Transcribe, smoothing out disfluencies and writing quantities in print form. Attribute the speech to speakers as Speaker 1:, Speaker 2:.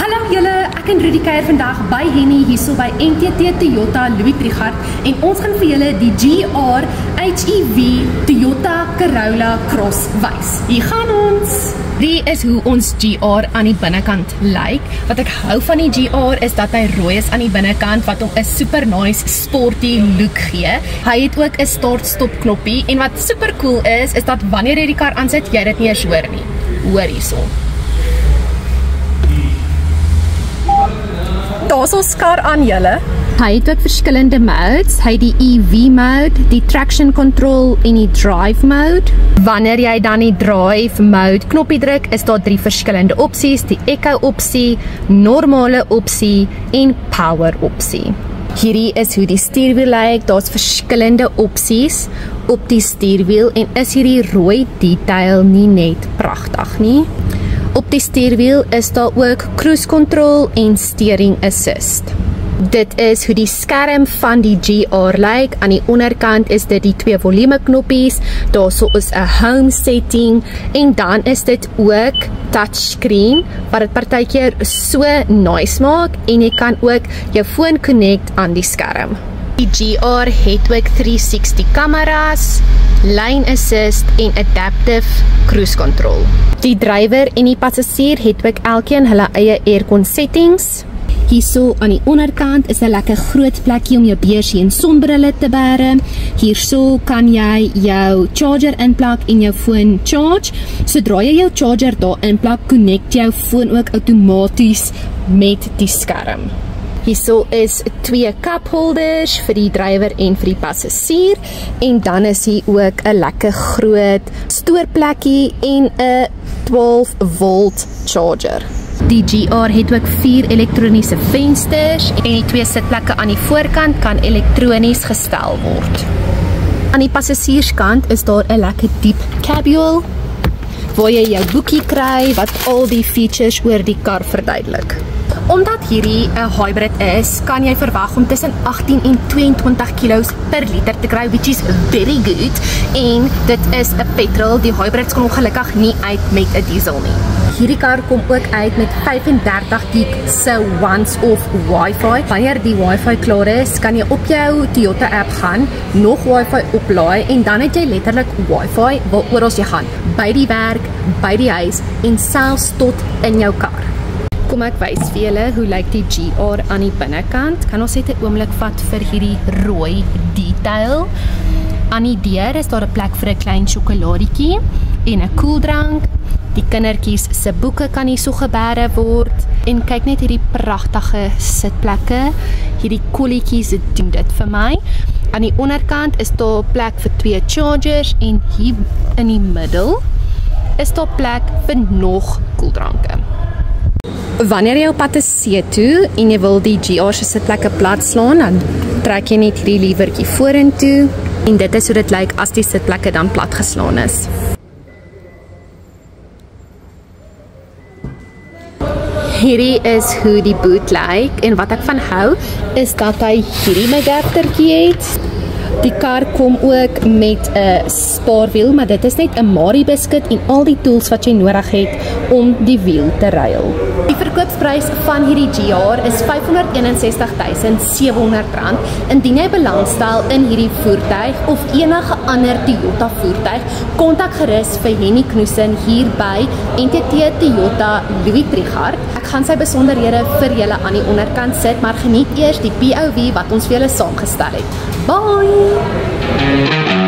Speaker 1: Hallo julle, ek en Rudy kuier vandag by Henny hierso by NTT Toyota Louis Trichardt en ons gaan vir julle die GR HEV Toyota Corolla Cross wys. Hier gaan ons. Dit is hoe ons GR aan die binnekant lyk. Wat ek hou van die GR is dat hy rooi is aan die binnekant wat hom 'n super nice sporty look gee. Hy het ook 'n start-stop knoppie en wat super cool is dat wanneer jy die kar aansit, jy dit nie eens hoor nie. Hoor hierso. Daar's ons kar aan julle. Hy het ook verskillende modes. Hy het die EV mode, die traction control en die drive mode. Wanneer jy dan die drive mode knoppie druk, is daar 3 verskillende opsies, die eco opsie, normale opsie en power opsie. Hierdie is hoe die stuurwiel lyk. Daar's verskillende opsies op die stuurwiel en is hierdie rooi detail nie net pragtig nie. Op die stuurwiel is daar ook cruise control en steering assist. Dit is hoe die skerm van die GR lyk. Aan die onderkant is dit die 2 volume knoppies. Daarso is 'n home setting en dan is dit ook touchscreen wat dit partykeer so nice maak en jy kan ook jou foon connect aan die skerm. Die GR het ook 360 kameras, lane assist en adaptive cruise control. Die drywer en die passasier het ook elkeen hulle eie aircon settings. Hierso aan die onderkant is 'n lekker groot plekkie om jou beursie en sonbrille te bære. Hierso kan jy jou charger inplak en jou foon charge. Sodra jy jou charger daar inplak, connect jou foon ook outomaties met die skerm. Hierso is 2 cup holders vir die drywer en vir die passasier en dan is hier ook 'n lekker groot stoorplekkie en 'n 12 volt charger. Die GR het ook 4 elektroniese vensters en die 2 sitplekke aan die voorkant kan elektronies gestel word. Aan die passasierskant is daar 'n lekker diep cabiool waar jy jou boekie kry wat al die features oor die kar verduidelik. Omdat hierdie 'n hybrid is, kan jy verwag om tussen 18 en 22 kilos per liter te kry, which is very good. En dit is 'n petrol. Die hybrids kom ongelukkig nie uit met 'n diesel nie. Hierdie kar kom ook uit met 35 gig se once-off Wi-Fi. Wanneer die Wi-Fi klaar is, kan jy op jou Toyota app gaan, nog Wi-Fi oplaai en dan het jy letterlik Wi-Fi waar oral jy gaan, by die werk, by die huis en selfs tot in jou kar. Kom ek wys vir julle hoe lyk die GR aan die binnekant. Kan ons net 'n oomblik vat vir hierdie rooi detail. Aan die deur is daar 'n plek vir 'n klein sjokoladietjie en 'n koeldrank. Die kindertjies se boeke kan hier so gebêre word en kyk net hierdie pragtige sitplekke. Hierdie kolletjies doen dit vir my. Aan die onderkant is daar plek vir 2 chargers en hier in die middel is daar plek vir nog koeldranke. Wanneer jy op pad is see toe en jy wil die GR se sitplekke plat slaan, dan trek jy net hierdie liewertjie vorentoe en dit is hoe dit lyk as die sitplekke dan plat geslaan is. Hierdie is hoe die boot lyk en wat ek van hou is dat hy hierdie adaptertjie het. Die kar kom ook met 'n spaarwiel, maar dit is net 'n Mari biscuit en al die tools wat jy nodig het om die wiel te ruil. Die verkoopsprys van hierdie GR is R561.700. Indien jy belangstel in hierdie voertuig of enige ander Toyota voertuig, kontak gerus vir Henny Knoesen hier by NTT Toyota Louis Trichardt. Ek gaan sy besonderhede vir julle aan die onderkant sit, maar geniet eers die POV wat ons vir julle saamgestel het. Bye!